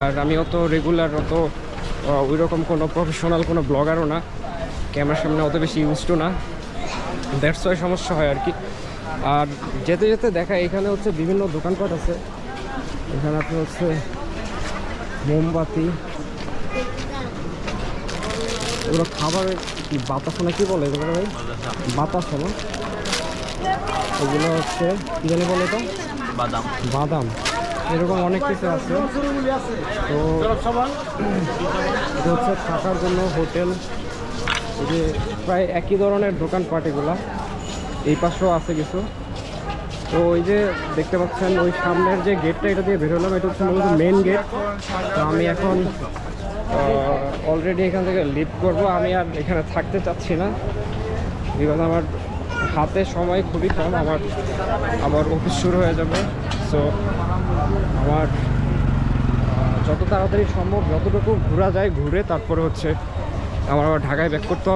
আর আমি অত রেগুলার অত ওই রকম কোনো প্রফেশনাল কোনো ব্লগারও না, ক্যামেরার সামনে অত বেশি ইউজ টু না, দ্যাটস ওয়াই সমস্যা হয় আর কি। আর যেতে যেতে দেখা এখানে হচ্ছে বিভিন্ন দোকানপাট আছে। এখানে আপনি হচ্ছে মোমবাতি, এগুলো খাবারের কি বাতাস না কি বলে এগুলো ভাই, বাতাস হলো এগুলো হচ্ছে কি জানি বলে তো, বাদাম বাদাম এরকম অনেক কিছু আছে। তো এটা হচ্ছে থাকার জন্য হোটেল, এই যে প্রায় একই ধরনের দোকানপাট এগুলা, এই পাশেও আছে কিছু। তো ওই যে দেখতে পাচ্ছেন ওই সামনের যে গেটটা, এটা দিয়ে বেরোলাম, এটা হচ্ছে মূলত মেন গেট। তো আমি এখন অলরেডি এখান থেকে লিভ করব। আমি আর এখানে থাকতে চাচ্ছি না, বিকজ আমার হাতে সময় খুবই কম, আমার অফিস শুরু হয়ে যাবে। সো আমার যত তাড়াতাড়ি সম্ভব যতটুকু ঘোরা যায় ঘুরে তারপরে হচ্ছে আমার আবার ঢাকায় ব্যাক করতে হবে।